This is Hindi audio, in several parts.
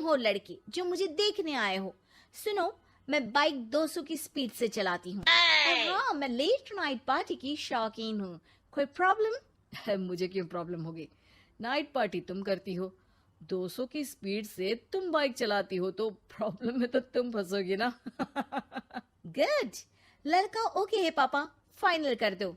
हो लड़के जो मुझे देखने आए हो? सुनो, मैं बाइक 200 की स्पीड से चलाती हूँ और हाँ, मैं लेट नाइट पार्टी की शौकीन हूँ। कोई प्रॉब्लम? मुझे क्यों प्रॉब्लम होगी? नाइट पार्टी तुम करती हो, 200 की स्पीड से तुम बाइक चलाती हो, तो प्रॉब्लम में तो तुम फंसोगी ना। गुड, लड़का ओके है पापा, फाइनल कर दो।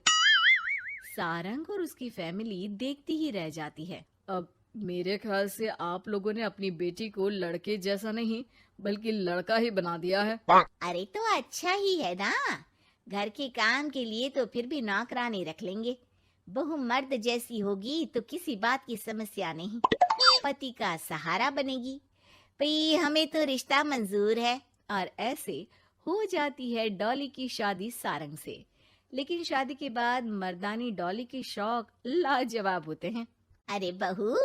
सारंग और उसकी फैमिली देखती ही रह जाती है। अब मेरे ख्याल से आप लोगों ने अपनी बेटी को लड़के जैसा नहीं बल्कि लड़का ही बना दिया है। अरे तो अच्छा ही है ना, घर के काम के लिए तो फिर भी नौकरानी रख लेंगे। बहू मर्द जैसी होगी तो किसी बात की समस्या नहीं, पति का सहारा बनेगी। भाई हमें तो रिश्ता मंजूर है। और ऐसे हो जाती है डॉली की शादी सारंग से। लेकिन शादी के बाद मर्दानी डॉली के शौक लाजवाब होते हैं। अरे बहू,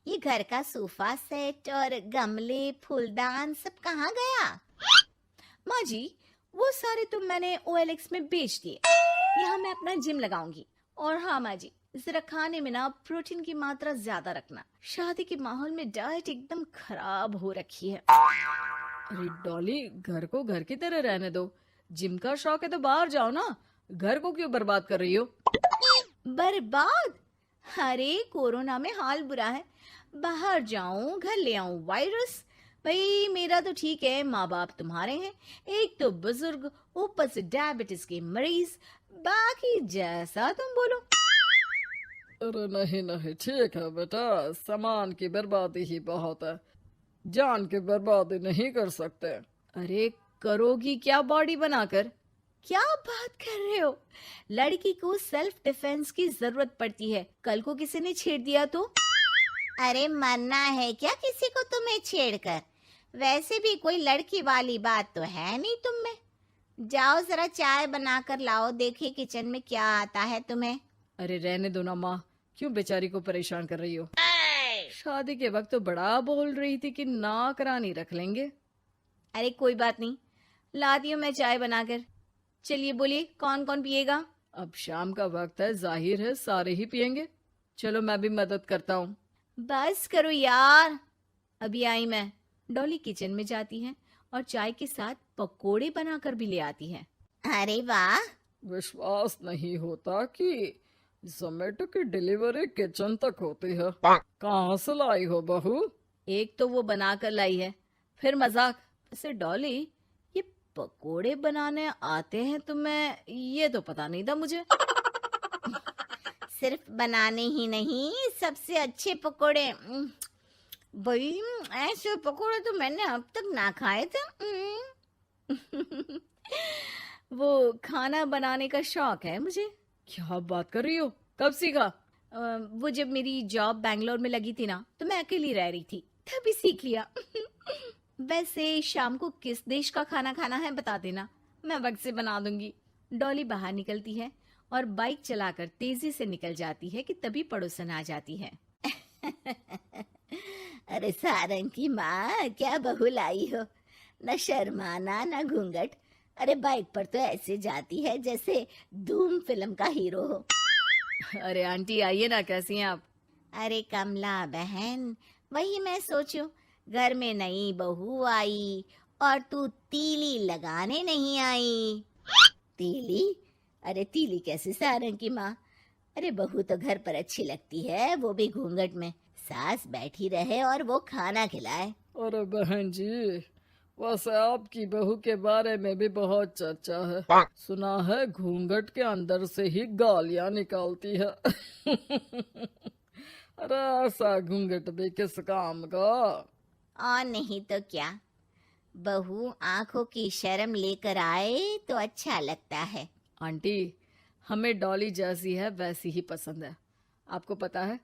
ये घर का सोफा सेट और गमले फूलदान सब कहाँ गया? माँ जी, वो सारे तो मैंने OLX में बेच दिए। यहाँ मैं अपना जिम लगाऊंगी। और हाँ माँ जी, जरा खाने में ना प्रोटीन की मात्रा ज्यादा रखना। शादी के माहौल में डाइट एकदम खराब हो रखी है। अरे डॉली, घर को घर की तरह रहने दो। जिम का शौक है तो बाहर जाओ ना, घर को क्यों बर्बाद कर रही हो? बर्बाद? अरे कोरोना में हाल बुरा है, बाहर जाऊं घर ले आऊं वायरस। भाई मेरा तो ठीक है, माँ बाप तुम्हारे हैं, एक तो बुजुर्ग, ऊपर से डायबिटीज के मरीज। बाकी जैसा तुम बोलो। अरे नहीं नहीं, ठीक है बेटा, सामान की बर्बादी ही बहुत है, जान की बर्बादी नहीं कर सकते। अरे करोगी क्या बॉडी बनाकर? क्या बात कर रहे हो? लड़की को सेल्फ डिफेंस की जरूरत पड़ती है, कल को किसी ने छेड़ दिया तो? अरे मरना है क्या किसी को तुम्हें छेड़कर? वैसे भी कोई लड़की वाली बात तो है नहीं तुम में। जाओ जरा चाय बनाकर लाओ, देखे किचन में क्या आता है तुम्हें। अरे रहने दो ना माँ, क्यों बेचारी को परेशान कर रही हो? शादी के वक्त तो बड़ा बोल रही थी कि नौकरानी रख लेंगे। अरे कोई बात नहीं, लाती हूँ मैं चाय बनाकर। चलिए बोलिए, कौन कौन पिएगा? अब शाम का वक्त है, जाहिर है सारे ही पियेंगे। चलो मैं भी मदद करता हूँ। बस करो यार, अभी आई मैं। डॉली किचन में जाती है और चाय के साथ पकोड़े बनाकर भी ले आती है। अरे वाह, विश्वास नहीं होता कि जोमेटो की डिलीवरी किचन तक होती है। कहाँ से लाई हो बहू? एक तो वो बनाकर लाई है, फिर मजाक। वैसे डॉली, ये पकोड़े बनाने आते हैं तुम्हें? ये तो पता नहीं था मुझे। सिर्फ बनाने ही नहीं, सबसे अच्छे पकोड़े। भाई ऐसे पकोड़े तो मैंने अब तक ना खाए थे। वो खाना बनाने का शौक है मुझे। क्या बात कर रही हो? कब सीखा? वो जब मेरी जॉब बैंगलोर में लगी थी ना, तो मैं अकेली रह रही थी, तभी सीख लिया। वैसे शाम को किस देश का खाना खाना है बता देना, मैं वक्त से बना दूंगी। डॉली बाहर निकलती है और बाइक चलाकर तेजी से निकल जाती है कि तभी पड़ोसन आ जाती है। अरे सारंग की माँ, क्या बहू लाई हो, न शर्माना न घूंघट। अरे बाइक पर तो ऐसे जाती है जैसे धूम फिल्म का हीरो हो। अरे आंटी आइए ना, कैसी हैं आप? अरे कमला बहन, वही मैं सोचूं, घर में नई बहू आई और तू तीली लगाने नहीं आई। तीली? अरे तीली कैसे सारंग की माँ? अरे बहू तो घर पर अच्छी लगती है, वो भी घूंघट में। सास बैठी रहे और वो खाना खिलाए। अरे बहन जी, वैसे आपकी बहू के बारे में भी बहुत चर्चा है। सुना है घूंघट के अंदर से ही गालियां निकालती है। अरे ऐसा घूंघट भी किस काम का? और नहीं तो क्या, बहू आंखों की शर्म लेकर आए तो अच्छा लगता है। आंटी, हमें डॉली जैसी है वैसी ही पसंद है। आपको पता है,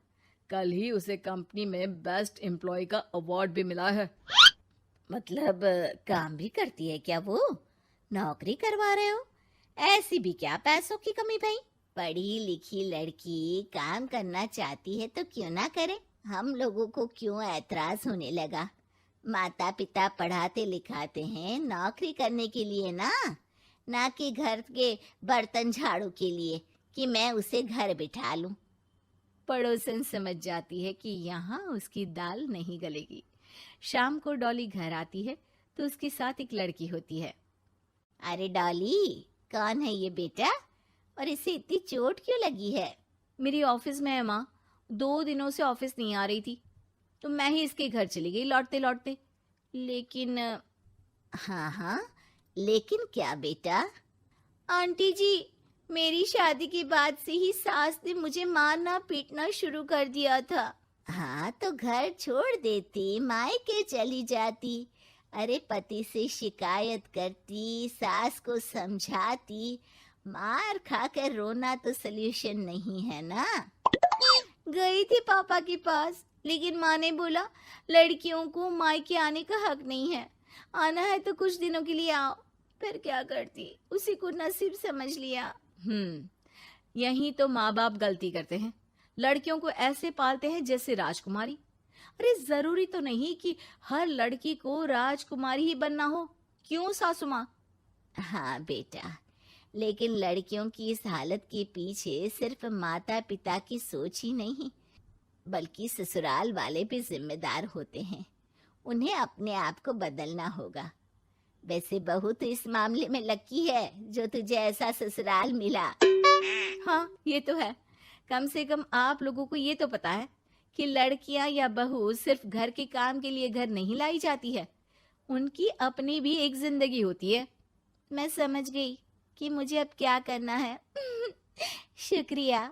कल ही उसे कंपनी में बेस्ट एम्प्लॉय का अवार्ड भी मिला है। मतलब काम भी करती है क्या वो? नौकरी करवा रहे हो? ऐसी भी क्या पैसों की कमी भाई? पढ़ी लिखी लड़की काम करना चाहती है तो क्यों ना करे, हम लोगों को क्यों ऐतराज होने लगा? माता पिता पढ़ाते लिखाते हैं नौकरी करने के लिए ना कि घर के बर्तन झाड़ू के लिए कि मैं उसे घर बिठा लूं। पड़ोसन समझ जाती है कि यहाँ उसकी दाल नहीं गलेगी, शाम को डॉली घर आती है तो उसके साथ एक लड़की होती है। अरे डॉली, कौन है ये बेटा और इसे इतनी चोट क्यों लगी है? मेरी ऑफिस में है माँ, 2 दिनों से ऑफिस नहीं आ रही थी तो मैं ही इसके घर चली गई लौटते लौटते। लेकिन हाँ हाँ, लेकिन क्या बेटा? आंटी जी, मेरी शादी के बाद से ही सास ने मुझे मारना पीटना शुरू कर दिया था। हाँ तो घर छोड़ देती, मायके चली जाती। अरे पति से शिकायत करती, सास को समझाती। मार खाकर रोना तो सल्यूशन नहीं है ना। गई थी पापा के पास, लेकिन माँ ने बोला लड़कियों को मायके आने का हक नहीं है, आना है तो कुछ दिनों के लिए आओ। फिर क्या करती, उसी को नसीब समझ लिया। यही तो माँ बाप गलती करते हैं, लड़कियों को ऐसे पालते हैं जैसे राजकुमारी। अरे जरूरी तो नहीं कि हर लड़की को राजकुमारी ही बनना हो, क्यों सासू माँ? हाँ बेटा, लेकिन लड़कियों की इस हालत के पीछे सिर्फ माता पिता की सोच ही नहीं, बल्कि ससुराल वाले भी जिम्मेदार होते हैं। उन्हें अपने आप को बदलना होगा। वैसे बहू तो इस मामले में लकी है जो तुझे ऐसा ससुराल मिला। हाँ ये तो है, कम से कम आप लोगों को ये तो पता है कि लड़कियां या बहू सिर्फ घर के काम के लिए घर नहीं लाई जाती है, उनकी अपनी भी एक जिंदगी होती है। मैं समझ गई कि मुझे अब क्या करना है। शुक्रिया,